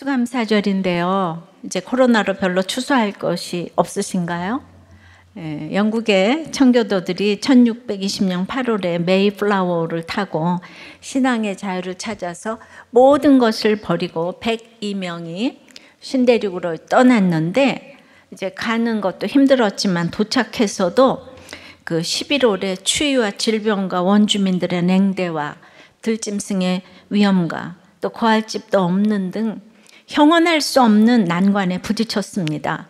추수감사절인데요. 이제 코로나로 별로 추수할 것이 없으신가요? 영국의 청교도들이 1620년 8월에 메이플라워를 타고 신앙의 자유를 찾아서 모든 것을 버리고 102명이 신대륙으로 떠났는데, 이제 가는 것도 힘들었지만 도착해서도 그 11월에 추위와 질병과 원주민들의 냉대와 들짐승의 위험과 또 거할 집도 없는 등 형언할 수 없는 난관에 부딪혔습니다.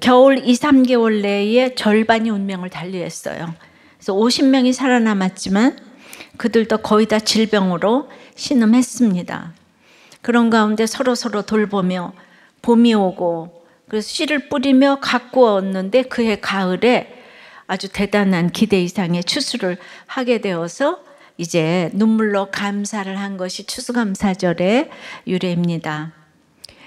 겨울 2, 3개월 내에 절반이 운명을 달리했어요. 그래서 50명이 살아남았지만 그들도 거의 다 질병으로 신음했습니다. 그런 가운데 서로 돌보며 봄이 오고, 그래서 씨를 뿌리며 가꾸었는데 그해 가을에 아주 대단한 기대 이상의 추수를 하게 되어서 이제 눈물로 감사를 한 것이 추수감사절의 유래입니다.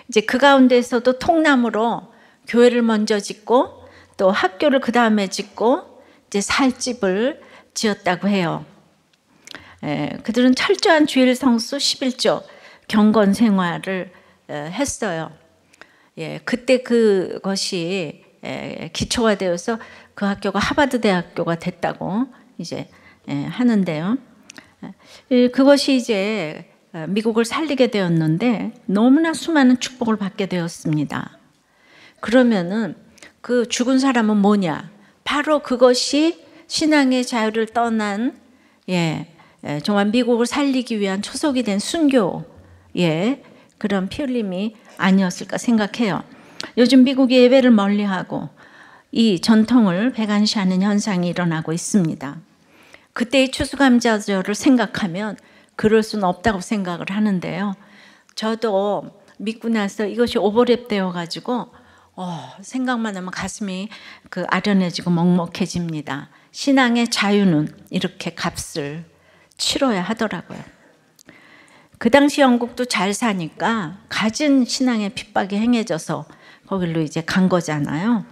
이제 그 가운데서도 통나무로 교회를 먼저 짓고 또 학교를 그 다음에 짓고 이제 살 집을 지었다고 해요. 그들은 철저한 주일 성수 11조 경건 생활을 했어요. 그때 그것이 기초가 되어서 그 학교가 하버드 대학교가 됐다고 이제 하는데요. 그것이 이제 미국을 살리게 되었는데 너무나 수많은 축복을 받게 되었습니다. 그러면은 그 죽은 사람은 뭐냐? 바로 그것이 신앙의 자유를 떠난 정말 미국을 살리기 위한 초석이 된 순교의 그런 피 흘림이 아니었을까 생각해요. 요즘 미국이 예배를 멀리하고 이 전통을 배관시하는 현상이 일어나고 있습니다. 그때의 추수감사절을 생각하면 그럴 수는 없다고 생각을 하는데요. 저도 믿고 나서 이것이 오버랩 되어가지고 생각만 하면 가슴이 아련해지고 먹먹해집니다. 신앙의 자유는 이렇게 값을 치러야 하더라고요. 그 당시 영국도 잘 사니까 가진 신앙의 핍박이 행해져서 거길로 이제 간 거잖아요.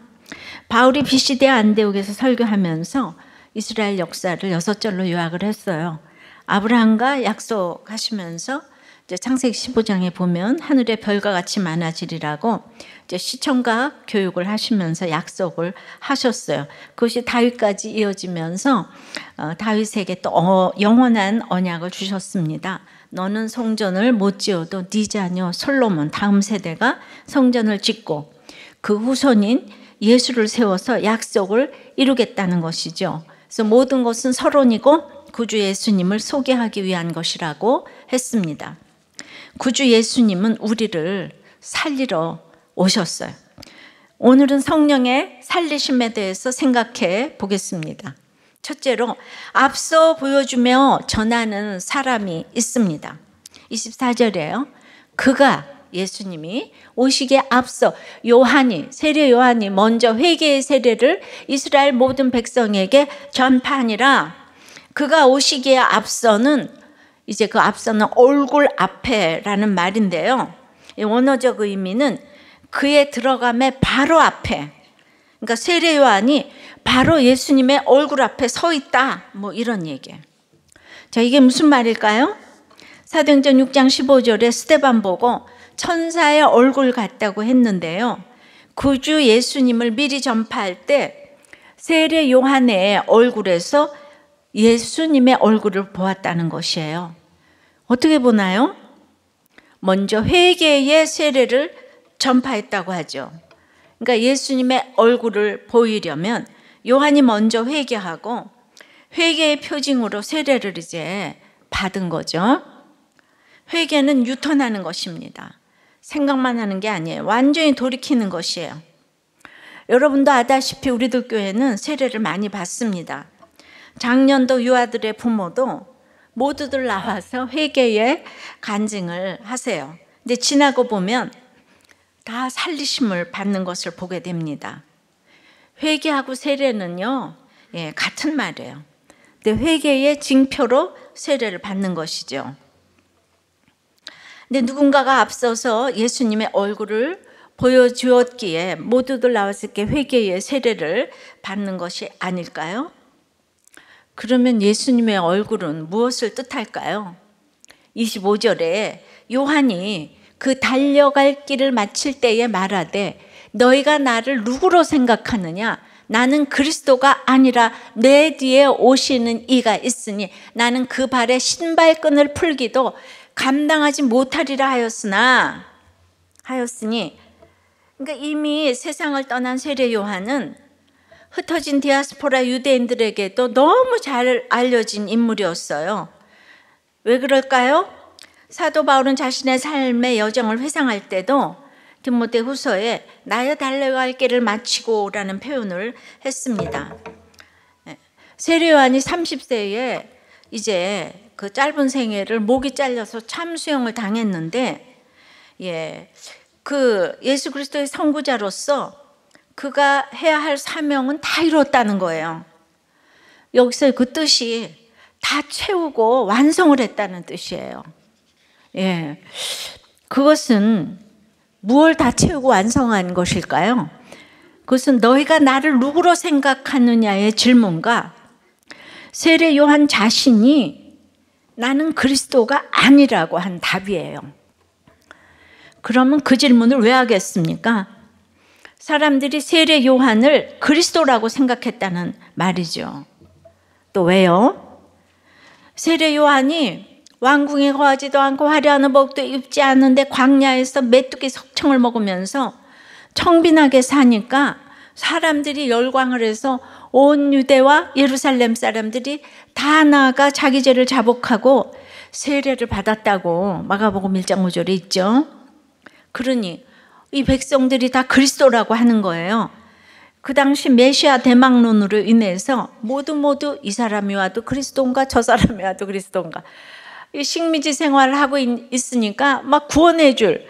바울이 비시대 안디옥에서 설교하면서 이스라엘 역사를 6절로 요약을 했어요. 아브라함과 약속하시면서 이제 창세기 15장에 보면 하늘의 별과 같이 많아지리라고 이제 시청각 교육을 하시면서 약속을 하셨어요. 그것이 다윗까지 이어지면서 다윗에게 또 영원한 언약을 주셨습니다. 너는 성전을 못 지어도 네 자녀 솔로몬 다음 세대가 성전을 짓고 그 후손인 예수를 세워서 약속을 이루겠다는 것이죠. 그래서 모든 것은 서론이고 구주 예수님을 소개하기 위한 것이라고 했습니다. 구주 예수님은 우리를 살리러 오셨어요. 오늘은 성령의 살리심에 대해서 생각해 보겠습니다. 첫째로 앞서 보여주며 전하는 사람이 있습니다. 24절에요. 그가 예수님이 오시기에 앞서 세례 요한이 먼저 회개의 세례를 이스라엘 모든 백성에게 전파하니라. 그가 오시기에 앞서는 이제 그 앞서는 얼굴 앞에라는 말인데요. 원어적 의미는 그의 들어감의 바로 앞에. 그러니까 세례 요한이 바로 예수님의 얼굴 앞에 서 있다. 뭐 이런 얘기예요. 자, 이게 무슨 말일까요? 사도행전 6장 15절에 스데반 보고 천사의 얼굴 같다고 했는데요. 구주 예수님을 미리 전파할 때 세례 요한의 얼굴에서 예수님의 얼굴을 보았다는 것이에요. 어떻게 보나요? 먼저 회개의 세례를 전파했다고 하죠. 그러니까 예수님의 얼굴을 보이려면 요한이 먼저 회개하고 회개의 표징으로 세례를 이제 받은 거죠. 회개는 유턴하는 것입니다. 생각만 하는 게 아니에요. 완전히 돌이키는 것이에요. 여러분도 아다시피 우리들 교회는 세례를 많이 받습니다. 작년도 유아들의 부모도 모두들 나와서 회개의 간증을 하세요. 근데 지나고 보면 다 살리심을 받는 것을 보게 됩니다. 회개하고 세례는요, 같은 말이에요. 근데 회개의 징표로 세례를 받는 것이죠. 근데 누군가가 앞서서 예수님의 얼굴을 보여주었기에 모두들 나와서 이렇게 회개의 세례를 받는 것이 아닐까요? 그러면 예수님의 얼굴은 무엇을 뜻할까요? 25절에 요한이 그 달려갈 길을 마칠 때에 말하되 너희가 나를 누구로 생각하느냐? 나는 그리스도가 아니라 내 뒤에 오시는 이가 있으니 나는 그 발에 신발끈을 풀기도 감당하지 못하리라 하였으니 그러니까 이미 세상을 떠난 세례 요한은 흩어진 디아스포라 유대인들에게도 너무 잘 알려진 인물이었어요. 왜 그럴까요? 사도 바울은 자신의 삶의 여정을 회상할 때도 디모데 후서에 나의 달려갈 길을 마치고 라는 표현을 했습니다. 세례 요한이 30세에 이제 그 짧은 생애를 목이 잘려서 참수형을 당했는데, 그 예수 그리스도의 선구자로서 그가 해야 할 사명은 다 이뤘다는 거예요. 여기서 그 뜻이 다 채우고 완성을 했다는 뜻이에요. 그것은 무엇을 다 채우고 완성한 것일까요? 그것은 너희가 나를 누구로 생각하느냐의 질문과 세례 요한 자신이 나는 그리스도가 아니라고 한 답이에요. 그러면 그 질문을 왜 하겠습니까? 사람들이 세례 요한을 그리스도라고 생각했다는 말이죠. 또 왜요? 세례 요한이 왕궁에 거하지도 않고 화려한 의복도 입지 않는데 광야에서 메뚜기 석청을 먹으면서 청빈하게 사니까 사람들이 열광을 해서 온 유대와 예루살렘 사람들이 다 나아가 자기 죄를 자복하고 세례를 받았다고 마가복음 1장 5절에 있죠. 그러니 이 백성들이 다 그리스도라고 하는 거예요. 그 당시 메시아 대망론으로 인해서 모두 이 사람이 와도 그리스도인가 저 사람이 와도 그리스도인가 이 식민지 생활을 하고 있으니까 막 구원해줄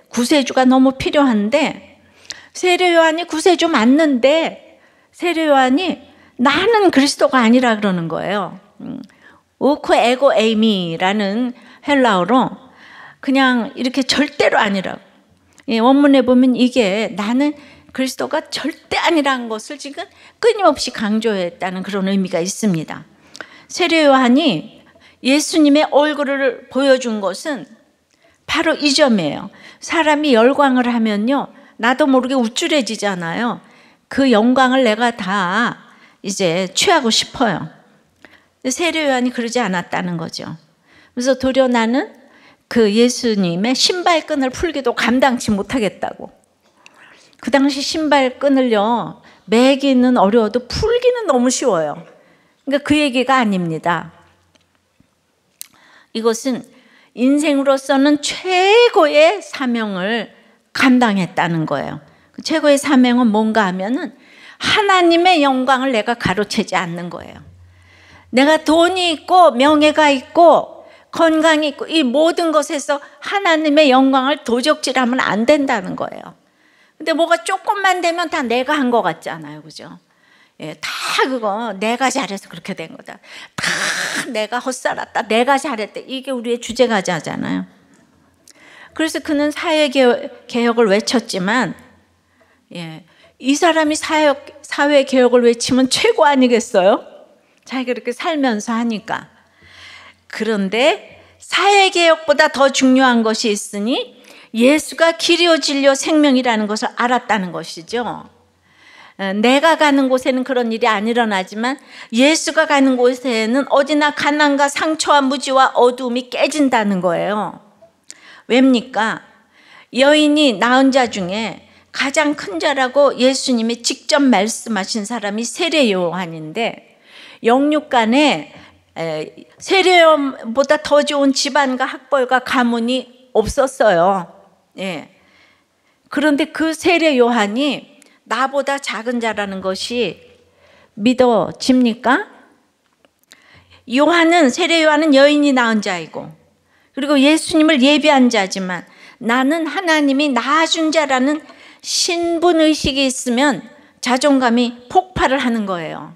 구세주가 너무 필요한데 세례 요한이 구세주 맞는데 세례 요한이 나는 그리스도가 아니라 그러는 거예요. 우크 에고 에이미라는 헬라어로 그냥 이렇게 절대로 아니라고. 원문에 보면 이게 나는 그리스도가 절대 아니라는 것을 지금 끊임없이 강조했다는 그런 의미가 있습니다. 세례 요한이 예수님의 얼굴을 보여준 것은 바로 이 점이에요. 사람이 열광을 하면요, 나도 모르게 우쭐해지잖아요. 그 영광을 내가 다 이제 취하고 싶어요. 세례 요한이 그러지 않았다는 거죠. 그래서 도리어 나는 그 예수님의 신발끈을 풀기도 감당치 못하겠다고. 그 당시 신발끈을요, 매기는 어려워도 풀기는 너무 쉬워요. 그러니까 그 얘기가 아닙니다. 이것은 인생으로서는 최고의 사명을 감당했다는 거예요. 최고의 사명은 뭔가 하면은 하나님의 영광을 내가 가로채지 않는 거예요. 내가 돈이 있고 명예가 있고 건강이 있고 이 모든 것에서 하나님의 영광을 도적질하면 안 된다는 거예요. 근데 뭐가 조금만 되면 다 내가 한 것 같잖아요. 그죠? 다 그거 내가 잘해서 그렇게 된 거다. 다 내가 헛살았다. 내가 잘했다. 이게 우리의 주제가자잖아요. 그래서 그는 사회개혁을 외쳤지만 이 사람이 사회개혁을 외치면 최고 아니겠어요? 자기가 그렇게 살면서 하니까. 그런데 사회개혁보다 더 중요한 것이 있으니 예수가 길이요 진리요 생명이라는 것을 알았다는 것이죠. 내가 가는 곳에는 그런 일이 안 일어나지만 예수가 가는 곳에는 어디나 가난과 상처와 무지와 어두움이 깨진다는 거예요. 왜입니까? 여인이 낳은 자 중에 가장 큰 자라고 예수님이 직접 말씀하신 사람이 세례 요한인데 영육간에 세례 요한보다 더 좋은 집안과 학벌과 가문이 없었어요. 그런데 그 세례 요한이 나보다 작은 자라는 것이 믿어집니까? 세례 요한은 여인이 낳은 자이고 그리고 예수님을 예비한 자지만 나는 하나님이 낳아준 자라는 신분의식이 있으면 자존감이 폭발을 하는 거예요.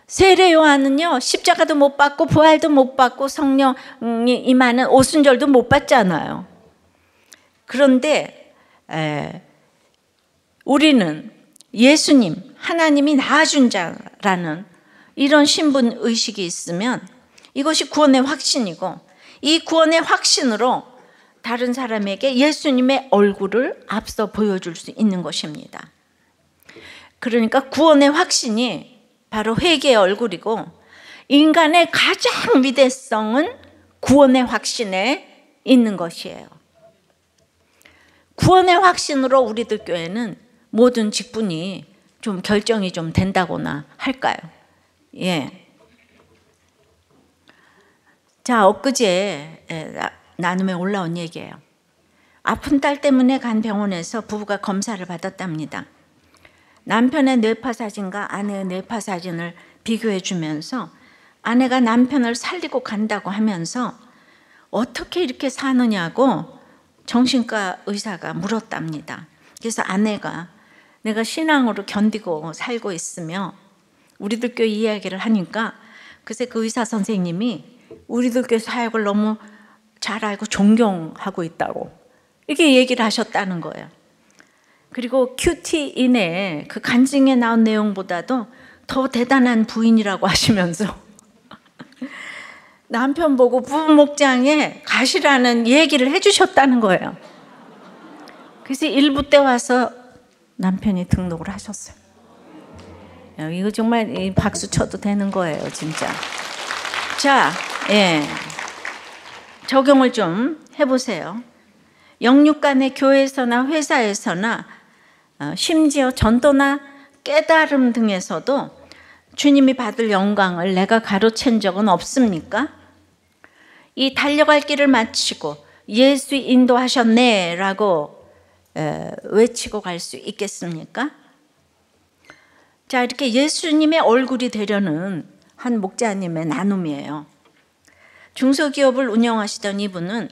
세례 요한은요, 십자가도 못 받고 부활도 못 받고 성령이 임하는 오순절도 못 받잖아요. 그런데 우리는 예수님, 하나님이 낳아준 자라는 이런 신분의식이 있으면 이것이 구원의 확신이고 이 구원의 확신으로 다른 사람에게 예수님의 얼굴을 앞서 보여줄 수 있는 것입니다. 그러니까 구원의 확신이 바로 회개의 얼굴이고, 인간의 가장 위대성은 구원의 확신에 있는 것이에요. 구원의 확신으로 우리들 교회는 모든 직분이 좀 결정이 좀 된다거나 할까요? 예. 자, 엊그제 나눔에 올라온 얘기예요. 아픈 딸 때문에 간 병원에서 부부가 검사를 받았답니다. 남편의 뇌파 사진과 아내의 뇌파 사진을 비교해 주면서 아내가 남편을 살리고 간다고 하면서 어떻게 이렇게 사느냐고 정신과 의사가 물었답니다. 그래서 아내가 내가 신앙으로 견디고 살고 있으며 우리들 교회 이야기를 하니까 글쎄 그 의사 선생님이 우리들 교회 사역을 너무 잘 알고 존경하고 있다고 이렇게 얘기를 하셨다는 거예요. 그리고 큐티인의 그 간증에 나온 내용보다도 더 대단한 부인이라고 하시면서 남편 보고 부부 목장에 가시라는 얘기를 해주셨다는 거예요. 그래서 일부 때 와서 남편이 등록을 하셨어요. 이거 정말 박수 쳐도 되는 거예요, 진짜. 자, 예. 적용을 좀 해보세요. 영육간의 교회에서나 회사에서나 심지어 전도나 깨달음 등에서도 주님이 받을 영광을 내가 가로챈 적은 없습니까? 이 달려갈 길을 마치고 예수 인도하셨네 라고 외치고 갈 수 있겠습니까? 자, 이렇게 예수님의 얼굴이 되려는 한 목자님의 나눔이에요. 중소기업을 운영하시던 이분은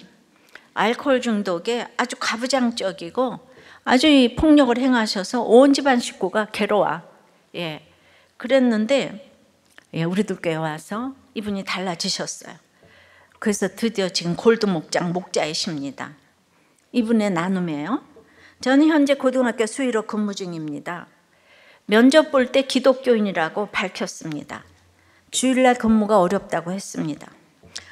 알코올 중독에 아주 가부장적이고 아주 폭력을 행하셔서 온 집안 식구가 괴로워. 예. 그랬는데 우리들 교회 와서 이분이 달라지셨어요. 그래서 드디어 지금 골드 목장 목자이십니다. 이분의 나눔이에요. 저는 현재 고등학교 수의로 근무 중입니다. 면접 볼 때 기독교인이라고 밝혔습니다. 주일날 근무가 어렵다고 했습니다.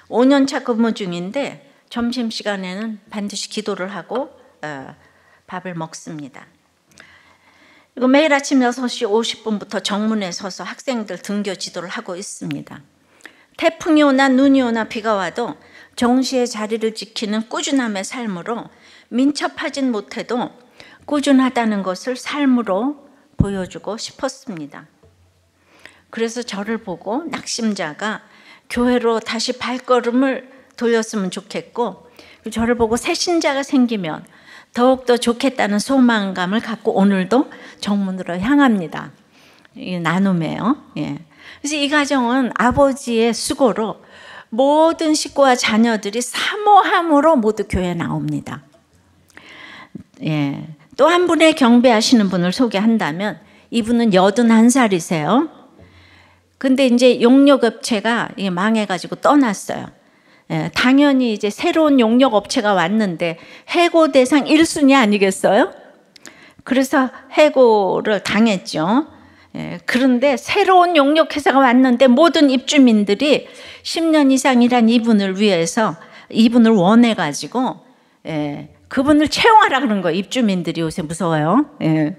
5년차 근무 중인데 점심시간에는 반드시 기도를 하고 밥을 먹습니다. 그리고 매일 아침 6시 50분부터 정문에 서서 학생들 등교 지도를 하고 있습니다. 태풍이 오나 눈이 오나 비가 와도 정시의 자리를 지키는 꾸준함의 삶으로 민첩하진 못해도 꾸준하다는 것을 삶으로 보여주고 싶었습니다. 그래서 저를 보고 낙심자가 교회로 다시 발걸음을 돌렸으면 좋겠고, 저를 보고 새 신자가 생기면 더욱더 좋겠다는 소망감을 갖고 오늘도 정문으로 향합니다. 이 나눔이에요. 예. 그래서 이 가정은 아버지의 수고로 모든 식구와 자녀들이 사모함으로 모두 교회에 나옵니다. 예. 또 한 분의 경배하시는 분을 소개한다면 이분은 81살이세요. 근데 이제 용역업체가 망해가지고 떠났어요. 예, 당연히 이제 새로운 용역업체가 왔는데 해고 대상 1순위 아니겠어요? 그래서 해고를 당했죠. 예, 그런데 새로운 용역회사가 왔는데 모든 입주민들이 10년 이상 일한 이분을 위해서 이분을 원해가지고 그분을 채용하라 그런 거예요. 입주민들이 요새 무서워요. 예.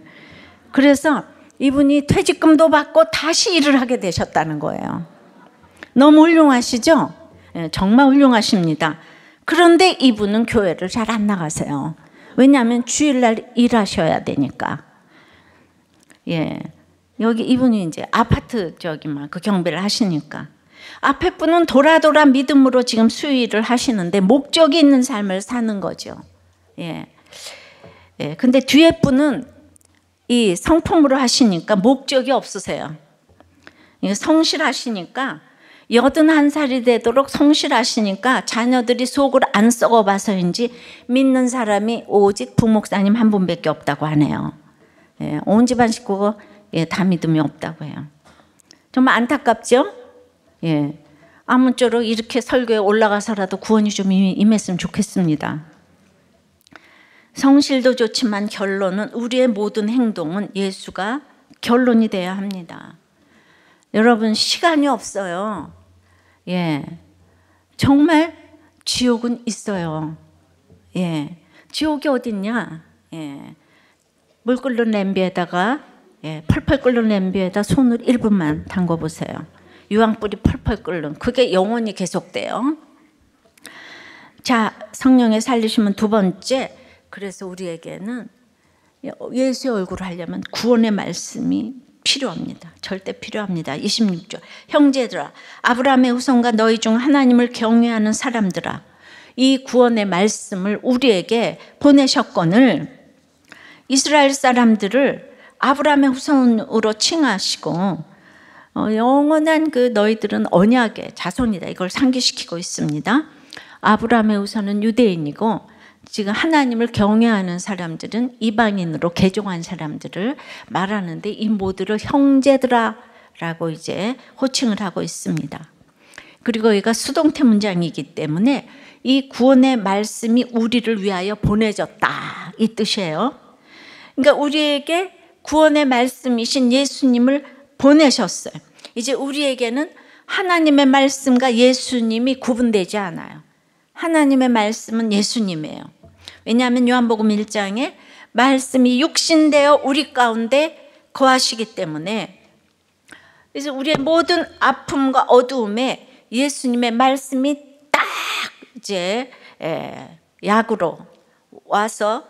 그래서 이분이 퇴직금도 받고 다시 일을 하게 되셨다는 거예요. 너무 훌륭하시죠? 예, 정말 훌륭하십니다. 그런데 이분은 교회를 잘 안 나가세요. 왜냐하면 주일날 일하셔야 되니까. 예, 여기 이분이 이제 아파트 저기만 그 경배를 하시니까 앞에 분은 돌아 믿음으로 지금 수일을 하시는데 목적이 있는 삶을 사는 거죠. 예, 예. 근데 뒤에 분은 이 성품으로 하시니까 목적이 없으세요. 성실하시니까 81살이 되도록 성실하시니까 자녀들이 속을 안 썩어봐서인지 믿는 사람이 오직 부목사님 한 분밖에 없다고 하네요. 예, 온 집안 식구가 다 믿음이 없다고 해요. 정말 안타깝죠? 예, 아무쪼록 이렇게 설교에 올라가서라도 구원이 좀 임했으면 좋겠습니다. 성실도 좋지만 결론은 우리의 모든 행동은 예수가 결론이 돼야 합니다. 여러분 시간이 없어요. 예, 정말 지옥은 있어요. 예, 지옥이 어딨냐? 예, 물 끓는 냄비에다가 펄펄 끓는 냄비에다 손을 1분만 담궈 보세요. 유황불이 펄펄 끓는, 그게 영원히 계속돼요. 자, 성령의 살리심은 두 번째. 그래서 우리에게는 예수의 얼굴을 하려면 구원의 말씀이 필요합니다. 절대 필요합니다. 26절. 형제들아, 아브라함의 후손과 너희 중 하나님을 경외하는 사람들아, 이 구원의 말씀을 우리에게 보내셨거늘 이스라엘 사람들을 아브라함의 후손으로 칭하시고 영원한 그 너희들은 언약의 자손이다, 이걸 상기시키고 있습니다. 아브라함의 후손은 유대인이고 지금 하나님을 경외하는 사람들은 이방인으로 개종한 사람들을 말하는데 이 모두를 형제들아 라고 이제 호칭을 하고 있습니다. 그리고 여기가 수동태 문장이기 때문에 이 구원의 말씀이 우리를 위하여 보내졌다, 이 뜻이에요. 그러니까 우리에게 구원의 말씀이신 예수님을 보내셨어요. 이제 우리에게는 하나님의 말씀과 예수님이 구분되지 않아요. 하나님의 말씀은 예수님이에요. 왜냐하면 요한복음 1장에 말씀이 육신되어 우리 가운데 거하시기 때문에, 그래서 우리의 모든 아픔과 어두움에 예수님의 말씀이 딱 이제 약으로 와서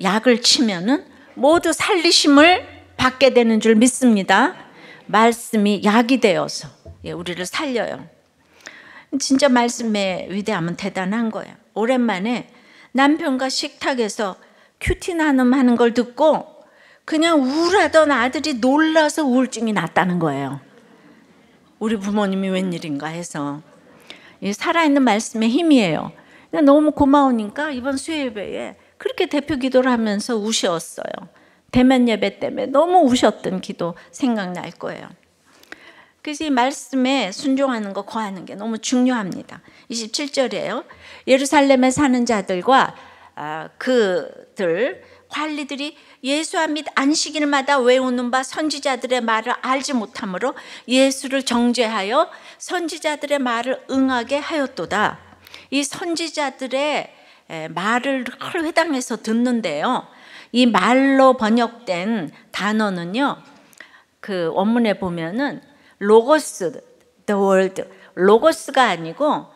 약을 치면은 모두 살리심을 받게 되는 줄 믿습니다. 말씀이 약이 되어서 우리를 살려요. 진짜 말씀의 위대함은 대단한 거예요. 오랜만에 남편과 식탁에서 큐티 나눔하는 걸 듣고 그냥 우울하던 아들이 놀라서 우울증이 났다는 거예요. 우리 부모님이 웬일인가 해서. 살아있는 말씀의 힘이에요. 너무 고마우니까 이번 수요예배에 그렇게 대표 기도를 하면서 우셨어요. 대면 예배 때문에 너무 우셨던 기도 생각날 거예요. 그래서 이 말씀에 순종하는 거, 거하는 게 너무 중요합니다. 27절이에요. 예루살렘에 사는 자들과 그들 관리들이 예수와 및 안식일마다 외우는 바 선지자들의 말을 알지 못하므로 예수를 정죄하여 선지자들의 말을 응하게 하였도다. 이 선지자들의 말을 회당에서 듣는데요, 이 말로 번역된 단어는요, 그 원문에 보면은 로고스, the word, 로고스가 아니고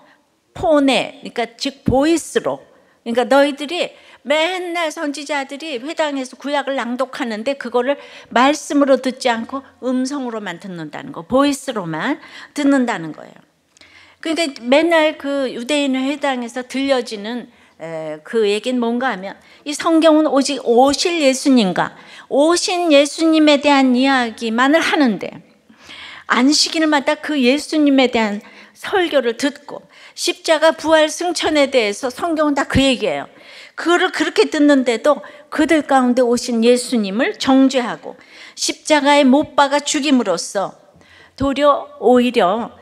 포네, 그러니까 즉 보이스로, 그러니까 너희들이 맨날 선지자들이 회당에서 구약을 낭독하는데 그거를 말씀으로 듣지 않고 음성으로만 듣는다는 거, 보이스로만 듣는다는 거예요. 그러니까 맨날 그 유대인의 회당에서 들려지는 그 얘기는 뭔가 하면 이 성경은 오직 오실 예수님과 오신 예수님에 대한 이야기만을 하는데 안식일마다 그 예수님에 대한 설교를 듣고 십자가 부활 승천에 대해서 성경은 다 그 얘기예요. 그거를 그렇게 듣는데도 그들 가운데 오신 예수님을 정죄하고 십자가에 못 박아 죽임으로써 도리어 오히려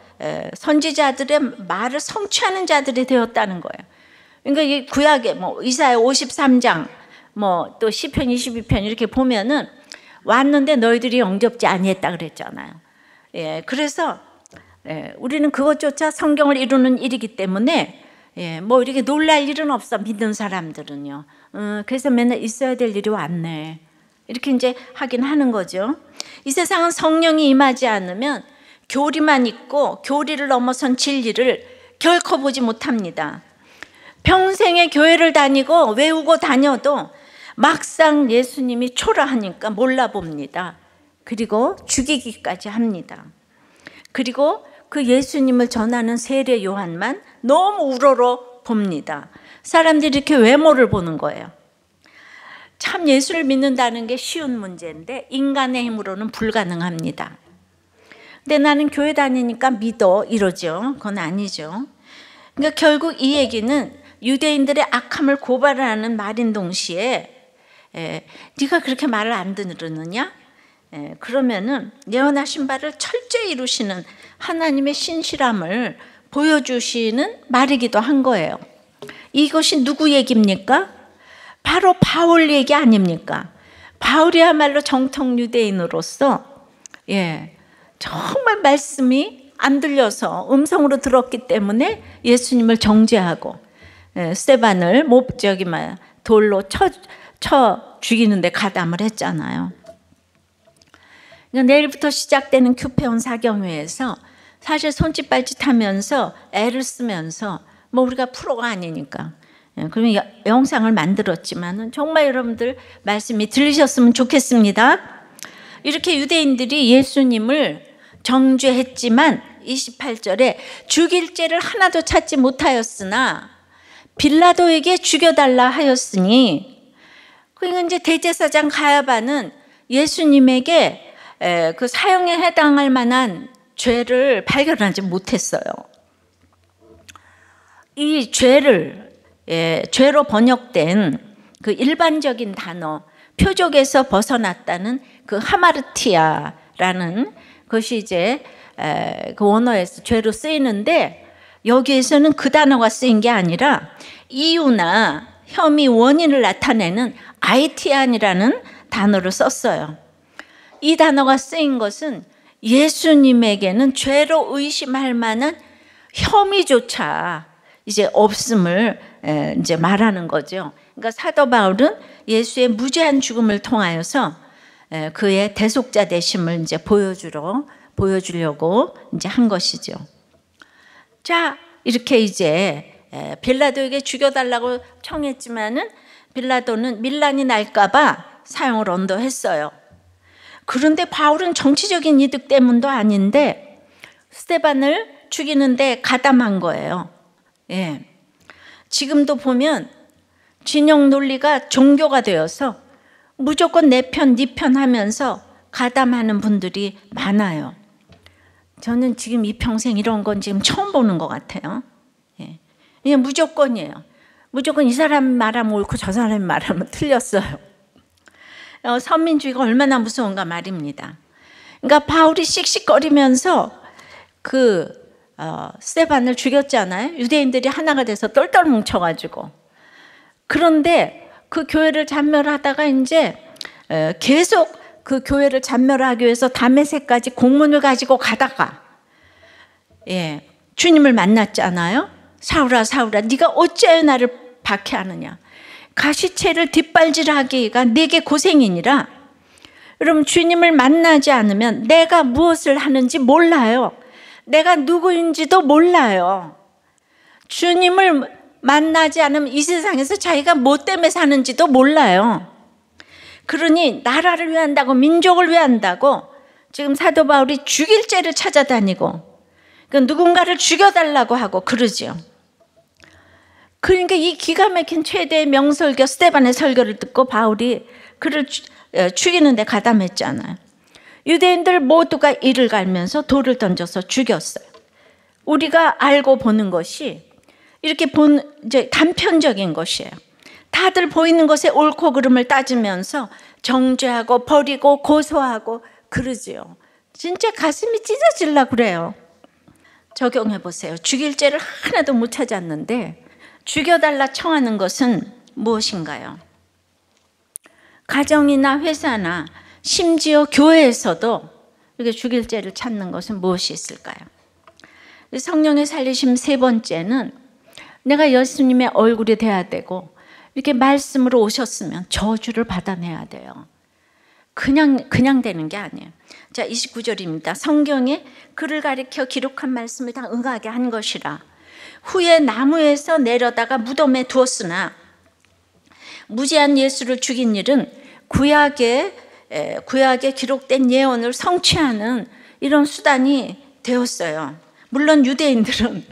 선지자들의 말을 성취하는 자들이 되었다는 거예요. 그러니까 이 구약에 뭐 이사야 53장 뭐 또 시편 22편 이렇게 보면은 왔는데 너희들이 영접지 아니했다 그랬잖아요. 그래서 우리는 그것조차 성경을 이루는 일이기 때문에 뭐 이렇게 놀랄 일은 없어, 믿는 사람들은요. 그래서 맨날 있어야 될 일이 왔네, 이렇게 이제 하긴 하는 거죠. 이 세상은 성령이 임하지 않으면 교리만 있고 교리를 넘어선 진리를 결코 보지 못합니다. 평생에 교회를 다니고 외우고 다녀도 막상 예수님이 초라하니까 몰라봅니다. 그리고 죽이기까지 합니다. 그리고 그 예수님을 전하는 세례 요한만 너무 우러러 봅니다. 사람들이 이렇게 외모를 보는 거예요. 참 예수를 믿는다는 게 쉬운 문제인데 인간의 힘으로는 불가능합니다. 근데 나는 교회 다니니까 믿어, 이러죠. 그건 아니죠. 그러니까 결국 이 얘기는 유대인들의 악함을 고발하는 말인 동시에 네가 그렇게 말을 안 들으느냐? 그러면은 예언하신 바를 철저히 이루시는 하나님의 신실함을 보여주시는 말이기도 한 거예요. 이것이 누구 얘기입니까? 바로 바울 얘기 아닙니까? 바울이야말로 정통 유대인으로서 정말 말씀이 안 들려서 음성으로 들었기 때문에 예수님을 정죄하고 스데반을 돌로 쳐 죽이는데 가담을 했잖아요. 내일부터 시작되는 규폐원 사경회에서 사실 손짓발짓 하면서 애를 쓰면서 우리가 프로가 아니니까 그러면 영상을 만들었지만 정말 여러분들 말씀이 들리셨으면 좋겠습니다. 이렇게 유대인들이 예수님을 정죄했지만 28절에 죽일 죄를 하나도 찾지 못하였으나 빌라도에게 죽여달라 하였으니, 그러니까 이제 대제사장 가야바는 예수님에게 그 사형에 해당할 만한 죄를 발견하지 못했어요. 이 죄로 번역된 그 일반적인 단어, 표적에서 벗어났다는 그 하마르티아라는 것이 이제 그 원어에서 죄로 쓰이는데, 여기에서는 그 단어가 쓰인 게 아니라 이유나 혐의 원인을 나타내는 아이티안이라는 단어를 썼어요. 이 단어가 쓰인 것은 예수님에게는 죄로 의심할 만한 혐의조차 이제 없음을 이제 말하는 거죠. 그러니까 사도 바울은 예수의 무죄한 죽음을 통하여서 그의 대속자 되심을 이제 보여주려고 이제 한 것이죠. 자, 이렇게 이제 빌라도에게 죽여달라고 청했지만은 빌라도는 밀란이 날까봐 사형을 언도했어요. 그런데 바울은 정치적인 이득 때문도 아닌데 스데반을 죽이는데 가담한 거예요. 예. 지금도 보면 진영 논리가 종교가 되어서 무조건 내 편, 네 편 하면서 가담하는 분들이 많아요. 저는 지금 이 평생 이런 건 지금 처음 보는 것 같아요. 예. 그냥 무조건이에요. 무조건 이 사람 말하면 옳고 저 사람 말하면 틀렸어요. 선민주의가 얼마나 무서운가 말입니다. 그러니까 바울이 씩씩거리면서 스데반을 죽였잖아요. 유대인들이 하나가 돼서 똘똘 뭉쳐가지고. 그런데 그 교회를 잔멸하다가 이제 계속 그 교회를 잔멸하기 위해서 다메섹까지 공문을 가지고 가다가 주님을 만났잖아요. 사울아 사울아 네가 어찌하여 나를 박해하느냐. 가시채를 뒷발질하기가 내게 고생이니라. 여러분, 주님을 만나지 않으면 내가 무엇을 하는지 몰라요. 내가 누구인지도 몰라요. 주님을 만나지 않으면 이 세상에서 자기가 뭐 때문에 사는지도 몰라요. 그러니 나라를 위한다고, 민족을 위한다고 지금 사도 바울이 죽일 죄를 찾아다니고 누군가를 죽여달라고 하고 그러지요. 그러니까 이 기가 막힌 최대의 명설교 스데반의 설교를 듣고 바울이 그를 죽이는 데 가담했잖아요. 유대인들 모두가 이를 갈면서 돌을 던져서 죽였어요. 우리가 알고 보는 것이 이렇게 이제 단편적인 것이에요. 다들 보이는 것에 옳고 그름을 따지면서 정죄하고 버리고 고소하고 그러지요. 진짜 가슴이 찢어질라 그래요. 적용해 보세요. 죽일 죄를 하나도 못 찾았는데 죽여달라 청하는 것은 무엇인가요? 가정이나 회사나 심지어 교회에서도 이렇게 죽일 죄를 찾는 것은 무엇이 있을까요? 성령의 살리심 세 번째는 내가 예수님의 얼굴이 돼야 되고 이렇게 말씀으로 오셨으면 저주를 받아내야 돼요. 그냥 되는 게 아니에요. 자, 29절입니다. 성경에 그를 가리켜 기록한 말씀을 다 응하게 한 것이라. 후에 나무에서 내려다가 무덤에 두었으나 무지한 예수를 죽인 일은 구약에 기록된 예언을 성취하는 이런 수단이 되었어요. 물론 유대인들은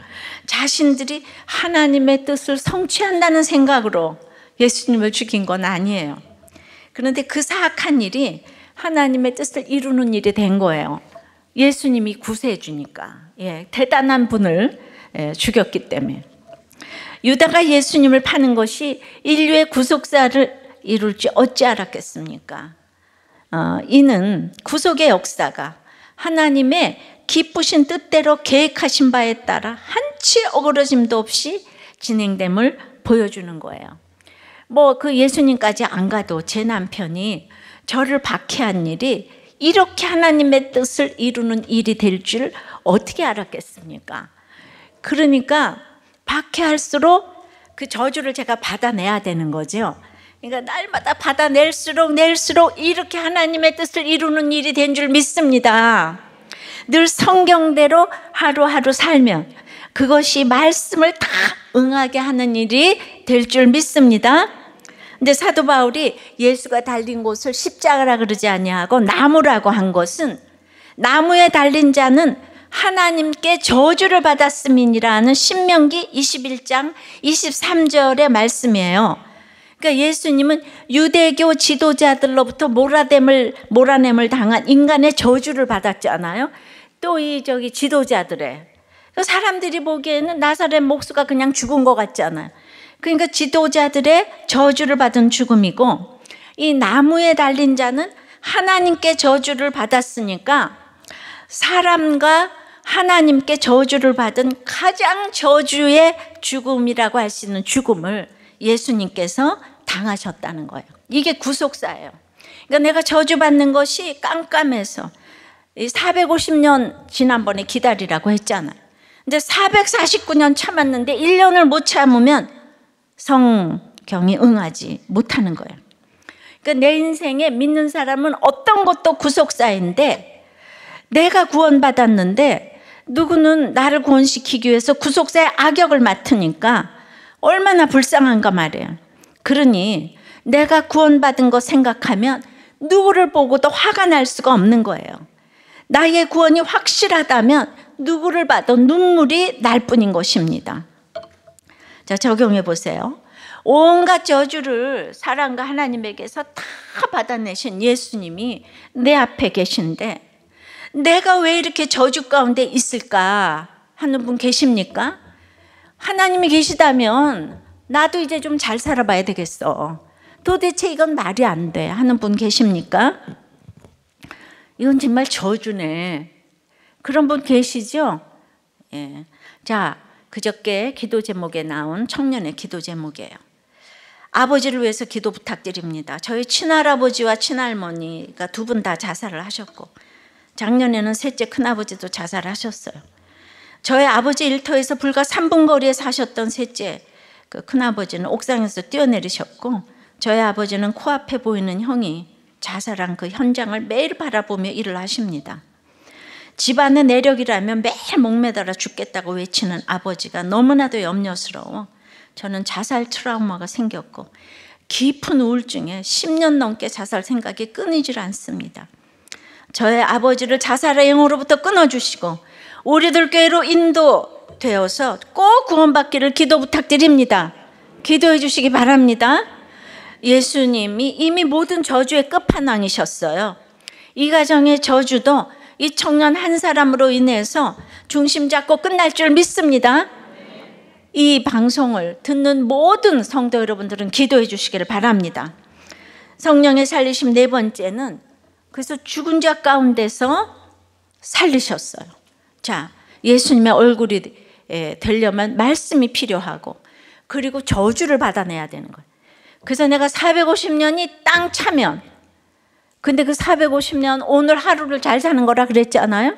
자신들이 하나님의 뜻을 성취한다는 생각으로 예수님을 죽인 건 아니에요. 그런데 그 사악한 일이 하나님의 뜻을 이루는 일이 된 거예요. 예수님이 구세해 주니까. 대단한 분을 죽였기 때문에. 유다가 예수님을 파는 것이 인류의 구속사를 이룰지 어찌 알았겠습니까? 이는 구속의 역사가 하나님의 기쁘신 뜻대로 계획하신 바에 따라 한치 어그러짐도 없이 진행됨을 보여주는 거예요. 그 예수님까지 안 가도 제 남편이 저를 박해한 일이 이렇게 하나님의 뜻을 이루는 일이 될 줄 어떻게 알았겠습니까? 그러니까 박해할수록 그 저주를 제가 받아내야 되는 거죠. 그러니까 날마다 받아낼수록 이렇게 하나님의 뜻을 이루는 일이 된 줄 믿습니다. 늘 성경대로 하루하루 살면 그것이 말씀을 다 응하게 하는 일이 될 줄 믿습니다. 근데 사도 바울이 예수가 달린 곳을 십자가라 그러지 아니하고 나무라고 한 것은 나무에 달린 자는 하나님께 저주를 받았음이니라는 신명기 21장 23절의 말씀이에요. 그러니까 예수님은 유대교 지도자들로부터 몰아냄을 당한 인간의 저주를 받았잖아요. 또 이 지도자들의 사람들이 보기에는 나사렛 목수가 그냥 죽은 것 같잖아요. 그러니까 지도자들의 저주를 받은 죽음이고, 이 나무에 달린 자는 하나님께 저주를 받았으니까 사람과 하나님께 저주를 받은 가장 저주의 죽음이라고 할 수 있는 죽음을 예수님께서 당하셨다는 거예요. 이게 구속사예요. 그러니까 내가 저주받는 것이 깜깜해서 450년 지난번에 기다리라고 했잖아요. 근데 449년 참았는데 1년을 못 참으면 성경이 응하지 못하는 거예요. 그러니까 내 인생에 믿는 사람은 어떤 것도 구속사인데, 내가 구원받았는데 누구는 나를 구원시키기 위해서 구속사의 악역을 맡으니까 얼마나 불쌍한가 말이에요. 그러니 내가 구원받은 거 생각하면 누구를 보고도 화가 날 수가 없는 거예요. 나의 구원이 확실하다면 누구를 봐도 눈물이 날 뿐인 것입니다. 자, 적용해 보세요. 온갖 저주를 사랑과 하나님에게서 다 받아내신 예수님이 내 앞에 계신데 내가 왜 이렇게 저주 가운데 있을까 하는 분 계십니까? 하나님이 계시다면 나도 이제 좀 잘 살아봐야 되겠어. 도대체 이건 말이 안 돼 하는 분 계십니까? 이건 정말 저주네. 그런 분 계시죠? 예. 자, 그저께 기도 제목에 나온 청년의 기도 제목이에요. 아버지를 위해서 기도 부탁드립니다. 저희 친할아버지와 친할머니가 두 분 다 자살을 하셨고, 작년에는 셋째 큰아버지도 자살하셨어요. 저희 아버지 일터에서 불과 3분 거리에 사셨던 셋째 그 큰아버지는 옥상에서 뛰어내리셨고, 저희 아버지는 코앞에 보이는 형이 자살한 그 현장을 매일 바라보며 일을 하십니다. 집안의 내력이라면 매일 목매달아 죽겠다고 외치는 아버지가 너무나도 염려스러워 저는 자살 트라우마가 생겼고 깊은 우울증에 10년 넘게 자살 생각이 끊이질 않습니다. 저의 아버지를 자살의 영으로부터 끊어주시고 우리들 교회로 인도되어서 꼭 구원받기를 기도 부탁드립니다. 기도해 주시기 바랍니다. 예수님이 이미 모든 저주의 끝판왕이셨어요. 이 가정의 저주도 이 청년 한 사람으로 인해서 중심 잡고 끝날 줄 믿습니다. 이 방송을 듣는 모든 성도 여러분들은 기도해 주시기를 바랍니다. 성령의 살리심 네 번째는 그래서 죽은 자 가운데서 살리셨어요. 자, 예수님의 얼굴이 되려면 말씀이 필요하고, 그리고 저주를 받아내야 되는 거예요. 그래서 내가 450년이 땅 차면, 근데 그 450년 오늘 하루를 잘 사는 거라 그랬잖아요.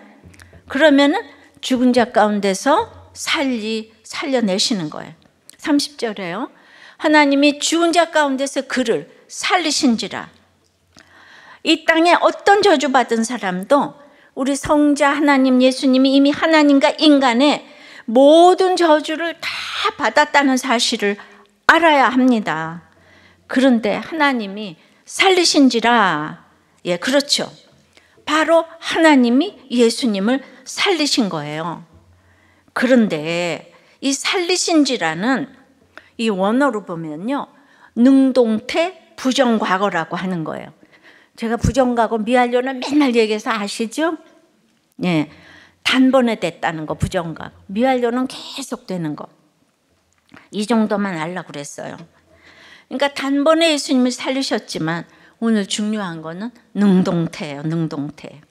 그러면은 죽은 자 가운데서 살려내시는 거예요. 30절에요. 하나님이 죽은 자 가운데서 그를 살리신지라. 이 땅에 어떤 저주받은 사람도 우리 성자 하나님 예수님이 이미 하나님과 인간의 모든 저주를 다 받았다는 사실을 알아야 합니다. 그런데 하나님이 살리신지라. 예, 그렇죠. 바로 하나님이 예수님을 살리신 거예요. 그런데 이 살리신지라는 이 원어로 보면요, 능동태 부정과거라고 하는 거예요. 제가 부정과거 미완료는 맨날 얘기해서 아시죠? 예, 단번에 됐다는 거 부정과거. 미완료는 계속 되는 거. 이 정도만 알라고 그랬어요. 그러니까 단번에 예수님을 살리셨지만 오늘 중요한 거는 능동태예요. 능동태.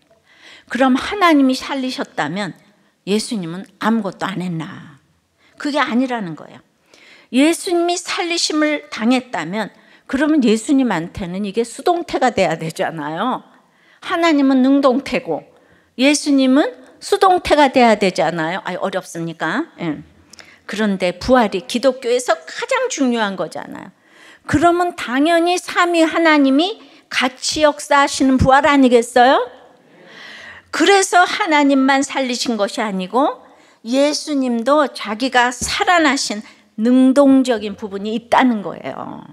그럼 하나님이 살리셨다면 예수님은 아무것도 안 했나? 그게 아니라는 거예요. 예수님이 살리심을 당했다면 그러면 예수님한테는 이게 수동태가 돼야 되잖아요. 하나님은 능동태고 예수님은 수동태가 돼야 되잖아요. 어렵습니까? 예. 그런데 부활이 기독교에서 가장 중요한 거잖아요. 그러면 당연히 삼위 하나님이 같이 역사하시는 부활 아니겠어요? 그래서 하나님만 살리신 것이 아니고 예수님도 자기가 살아나신 능동적인 부분이 있다는 거예요.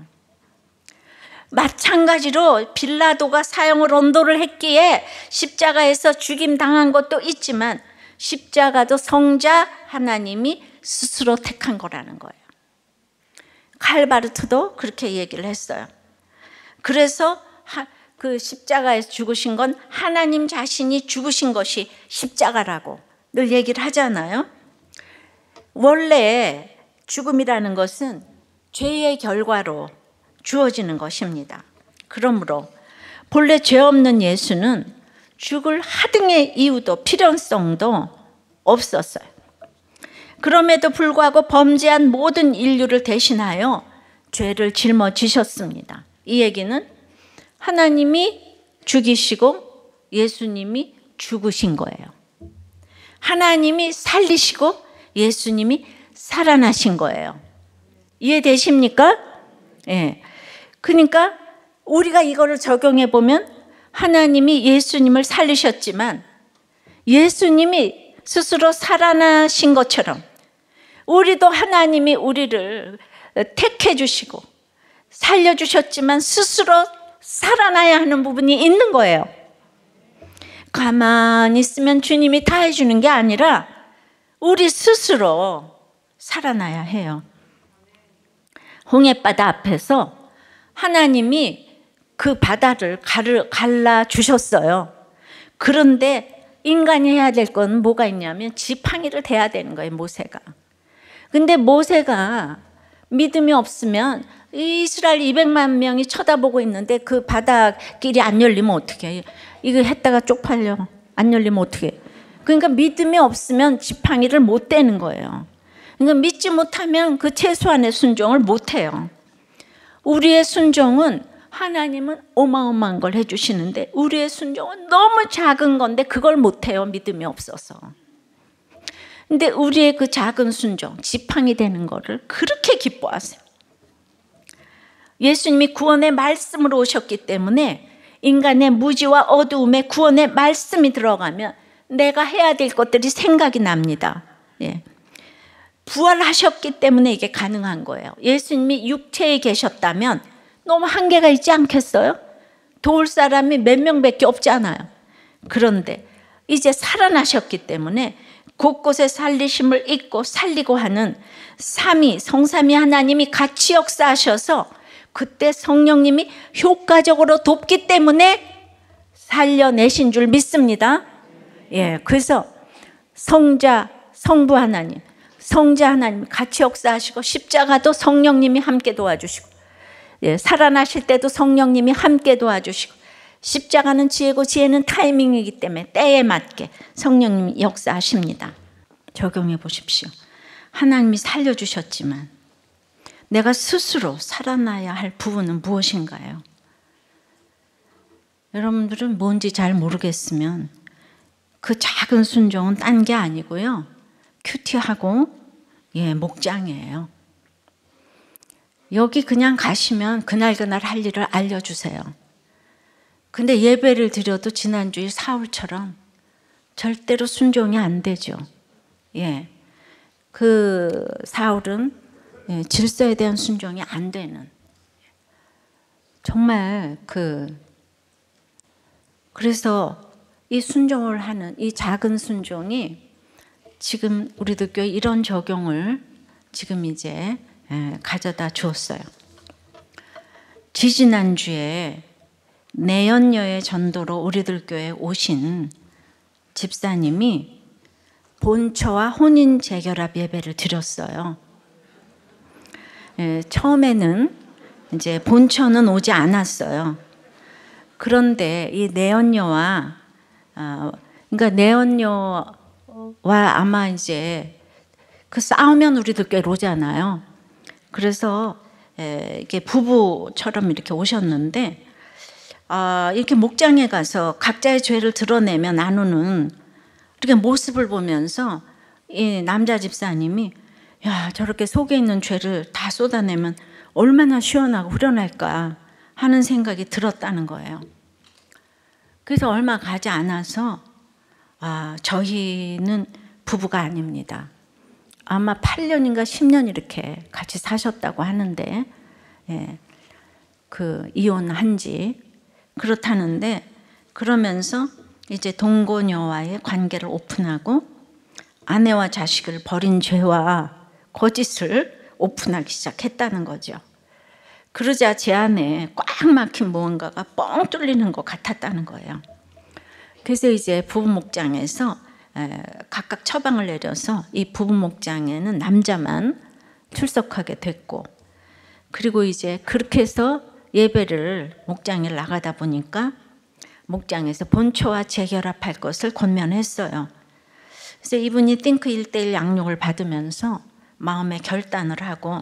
마찬가지로 빌라도가 사형을 언도를 했기에 십자가에서 죽임 당한 것도 있지만 십자가도 성자 하나님이 스스로 택한 거라는 거예요. 칼바르트도 그렇게 얘기를 했어요. 그래서 그 십자가에서 죽으신 건 하나님 자신이 죽으신 것이 십자가라고 늘 얘기를 하잖아요. 원래 죽음이라는 것은 죄의 결과로 주어지는 것입니다. 그러므로 본래 죄 없는 예수는 죽을 하등의 이유도 필연성도 없었어요. 그럼에도 불구하고 범죄한 모든 인류를 대신하여 죄를 짊어지셨습니다. 이 얘기는 하나님이 죽이시고 예수님이 죽으신 거예요. 하나님이 살리시고 예수님이 살아나신 거예요. 이해되십니까? 예. 그러니까 우리가 이거를 적용해 보면 하나님이 예수님을 살리셨지만 예수님이 스스로 살아나신 것처럼 우리도 하나님이 우리를 택해 주시고 살려주셨지만 스스로 살아나야 하는 부분이 있는 거예요. 가만히 있으면 주님이 다 해주는 게 아니라 우리 스스로 살아나야 해요. 홍해바다 앞에서 하나님이 그 바다를 갈라주셨어요. 그런데 인간이 해야 될 건 뭐가 있냐면 지팡이를 대야 되는 거예요, 모세가. 근데 모세가 믿음이 없으면 이스라엘 200만 명이 쳐다보고 있는데 그 바닷길이 안 열리면 어떡해? 이거 했다가 쪽팔려. 안 열리면 어떡해? 그러니까 믿음이 없으면 지팡이를 못 대는 거예요. 그러니까 믿지 못하면 그 최소한의 순종을 못 해요. 우리의 순종은 하나님은 어마어마한 걸 해주시는데 우리의 순종은 너무 작은 건데 그걸 못 해요. 믿음이 없어서. 근데 우리의 그 작은 순종, 지팡이 되는 거를 그렇게 기뻐하세요. 예수님이 구원의 말씀으로 오셨기 때문에 인간의 무지와 어두움에 구원의 말씀이 들어가면 내가 해야 될 것들이 생각이 납니다. 예. 부활하셨기 때문에 이게 가능한 거예요. 예수님이 육체에 계셨다면 너무 한계가 있지 않겠어요? 도울 사람이 몇 명밖에 없잖아요. 그런데 이제 살아나셨기 때문에 곳곳에 살리심을 잊고 살리고 하는 성삼위 하나님이 같이 역사하셔서 그때 성령님이 효과적으로 돕기 때문에 살려내신 줄 믿습니다. 예, 그래서 성자, 성부 하나님, 성자 하나님 같이 역사하시고 십자가도 성령님이 함께 도와주시고 예, 살아나실 때도 성령님이 함께 도와주시고 십자가는 지혜고 지혜는 타이밍이기 때문에 때에 맞게 성령님이 역사하십니다. 적용해 보십시오. 하나님이 살려주셨지만 내가 스스로 살아나야 할 부분은 무엇인가요? 여러분들은 뭔지 잘 모르겠으면 그 작은 순종은 딴 게 아니고요. 큐티하고 목장이에요. 여기 그냥 가시면 그날 할 일을 알려주세요. 근데 예배를 드려도 지난주일 사울처럼 절대로 순종이 안 되죠. 예. 그 사울은 질서에 대한 순종이 안 되는 정말 그래서 이 순종을 하는 이 작은 순종이 지금 우리들 교회 이런 적용을 지금 이제 가져다 주었어요. 지지난주에 내연녀의 전도로 우리들 교회에 오신 집사님이 본처와 혼인 재결합 예배를 드렸어요. 처음에는 이제 본처는 오지 않았어요. 그런데 이 내연녀와 그러니까 내연녀와 아마 이제 그 싸우면 우리들 교회로 오잖아요. 그래서 이렇게 부부처럼 이렇게 오셨는데 이렇게 목장에 가서 각자의 죄를 드러내며 나누는 이렇게 모습을 보면서 이 남자 집사님이 야, 저렇게 속에 있는 죄를 다 쏟아내면 얼마나 시원하고 후련할까 하는 생각이 들었다는 거예요. 그래서 얼마 가지 않아서 저희는 부부가 아닙니다. 아마 8년인가 10년 이렇게 같이 사셨다고 하는데, 예, 그 이혼한 지 그렇다는데, 그러면서 이제 동거녀와의 관계를 오픈하고 아내와 자식을 버린 죄와 거짓을 오픈하기 시작했다는 거죠. 그러자 제 안에 꽉 막힌 무언가가 뻥 뚫리는 것 같았다는 거예요. 그래서 이제 부부 목장에서 각각 처방을 내려서 이 부부 목장에는 남자만 출석하게 됐고, 그리고 이제 그렇게 해서 예배를 목장에 나가다 보니까 목장에서 본처와 재결합할 것을 권면했어요. 그래서 이분이 띵크 1:1 양육을 받으면서 마음의 결단을 하고,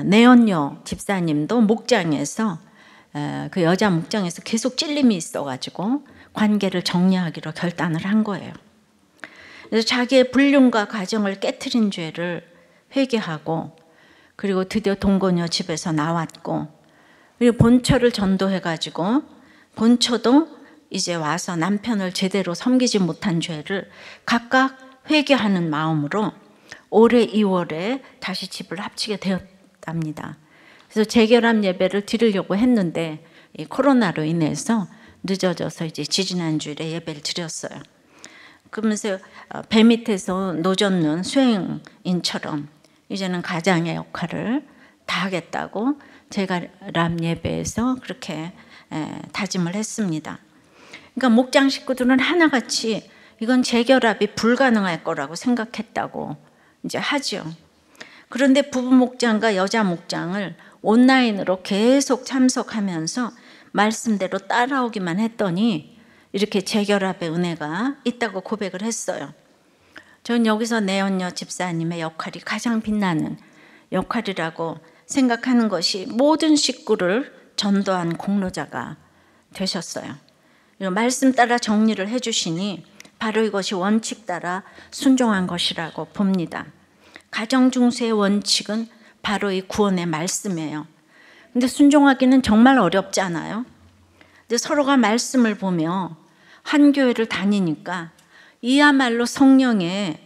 내연녀 집사님도 목장에서 그 여자 목장에서 계속 찔림이 있어가지고 관계를 정리하기로 결단을 한 거예요. 그래서 자기의 불륜과 가정을 깨트린 죄를 회개하고, 그리고 드디어 동거녀 집에서 나왔고, 그리고 본처를 전도해가지고 본처도 이제 와서 남편을 제대로 섬기지 못한 죄를 각각 회개하는 마음으로 올해 2월에 다시 집을 합치게 되었답니다. 그래서 재결합 예배를 드리려고 했는데 이 코로나로 인해서 늦어져서 이제 지지난주일에 예배를 드렸어요. 그러면서 배 밑에서 노젓는 수행인처럼 이제는 가장의 역할을 다 하겠다고 재결합 예배에서 그렇게 다짐을 했습니다. 그러니까 목장 식구들은 하나같이 이건 재결합이 불가능할 거라고 생각했다고 이제 하죠. 그런데 부부 목장과 여자 목장을 온라인으로 계속 참석하면서 말씀대로 따라오기만 했더니 이렇게 재결합의 은혜가 있다고 고백을 했어요. 전 여기서 내연녀 집사님의 역할이 가장 빛나는 역할이라고 생각하는 것이 모든 식구를 전도한 공로자가 되셨어요. 말씀 따라 정리를 해주시니 바로 이것이 원칙 따라 순종한 것이라고 봅니다. 가정 중세의 원칙은 바로 이 구원의 말씀이에요. 근데 순종하기는 정말 어렵지 않아요? 근데 서로가 말씀을 보며 한 교회를 다니니까 이야말로 성령의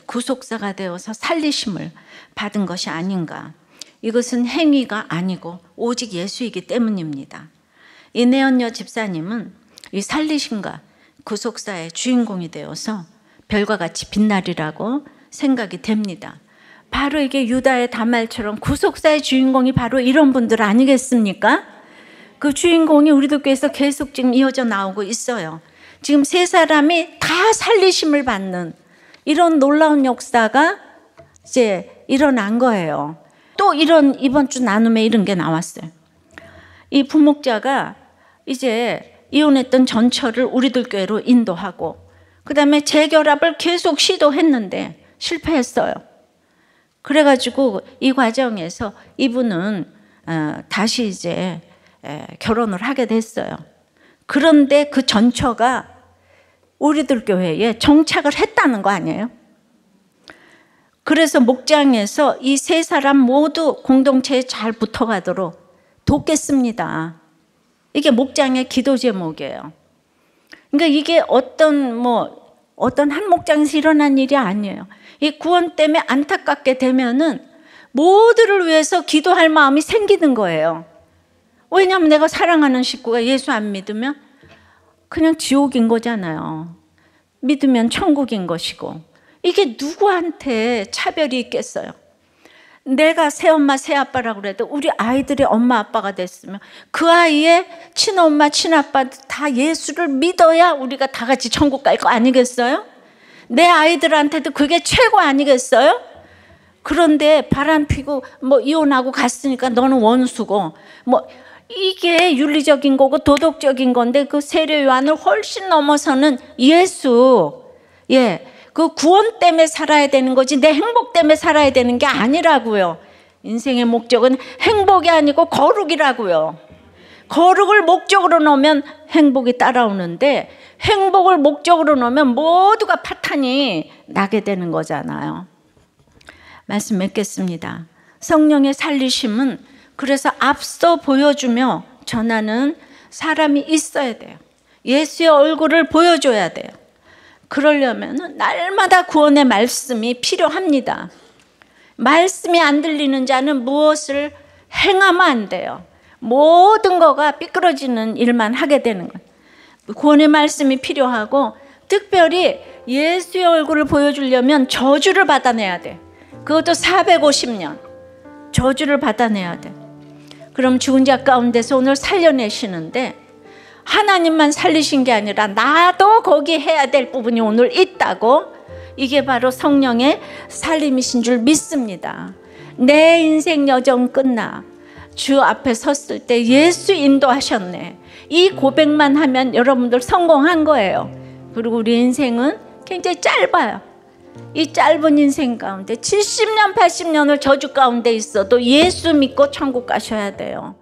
구속사가 되어서 살리심을 받은 것이 아닌가. 이것은 행위가 아니고 오직 예수이기 때문입니다. 이내연녀 집사님은 이 살리심과 구속사의 주인공이 되어서 별과 같이 빛나리라고 생각이 됩니다. 바로 이게 유다의 다말처럼 구속사의 주인공이 바로 이런 분들 아니겠습니까? 그 주인공이 우리들 교회에서 계속 지금 이어져 나오고 있어요. 지금 세 사람이 다 살리심을 받는 이런 놀라운 역사가 이제 일어난 거예요. 또 이번 주 나눔에 이런 게 나왔어요. 이 부목자가 이제 이혼했던 전처를 우리들 교회로 인도하고, 그 다음에 재결합을 계속 시도했는데 실패했어요. 그래가지고 이 과정에서 이분은 다시 이제 결혼을 하게 됐어요. 그런데 그 전처가 우리들 교회에 정착을 했다는 거 아니에요? 그래서 목장에서 이 세 사람 모두 공동체에 잘 붙어가도록 돕겠습니다. 이게 목장의 기도 제목이에요. 그러니까 이게 어떤 한 목장에서 일어난 일이 아니에요. 이 구원 때문에 안타깝게 되면은 모두를 위해서 기도할 마음이 생기는 거예요. 왜냐하면 내가 사랑하는 식구가 예수 안 믿으면 그냥 지옥인 거잖아요. 믿으면 천국인 것이고. 이게 누구한테 차별이 있겠어요? 내가 새엄마 새아빠라고 그래도 우리 아이들의 엄마 아빠가 됐으면 그 아이의 친엄마 친아빠 다 예수를 믿어야 우리가 다 같이 천국 갈 거 아니겠어요? 내 아이들한테도 그게 최고 아니겠어요? 그런데 바람피고 이혼하고 갔으니까 너는 원수고 이게 윤리적인 거고 도덕적인 건데 그 세례 요한을 훨씬 넘어서는 예수, 그 구원 때문에 살아야 되는 거지 내 행복 때문에 살아야 되는 게 아니라고요. 인생의 목적은 행복이 아니고 거룩이라고요. 거룩을 목적으로 놓으면 행복이 따라오는데 행복을 목적으로 놓으면 모두가 파탄이 나게 되는 거잖아요. 말씀 맺겠습니다. 성령의 살리심은 그래서 앞서 보여주며 전하는 사람이 있어야 돼요. 예수의 얼굴을 보여줘야 돼요. 그러려면 날마다 구원의 말씀이 필요합니다. 말씀이 안 들리는 자는 무엇을 행하면 안 돼요. 모든 거가 삐뚤어지는 일만 하게 되는 거예요. 구원의 말씀이 필요하고, 특별히 예수의 얼굴을 보여주려면 저주를 받아내야 돼. 그것도 450년 저주를 받아내야 돼. 그럼 죽은 자 가운데서 오늘 살려내시는데, 하나님만 살리신 게 아니라 나도 거기 해야 될 부분이 오늘 있다고. 이게 바로 성령의 살림이신 줄 믿습니다. 내 인생 여정 끝나 주 앞에 섰을 때 예수 인도하셨네, 이 고백만 하면 여러분들 성공한 거예요. 그리고 우리 인생은 굉장히 짧아요. 이 짧은 인생 가운데 70년 80년을 저주 가운데 있어도 예수 믿고 천국 가셔야 돼요.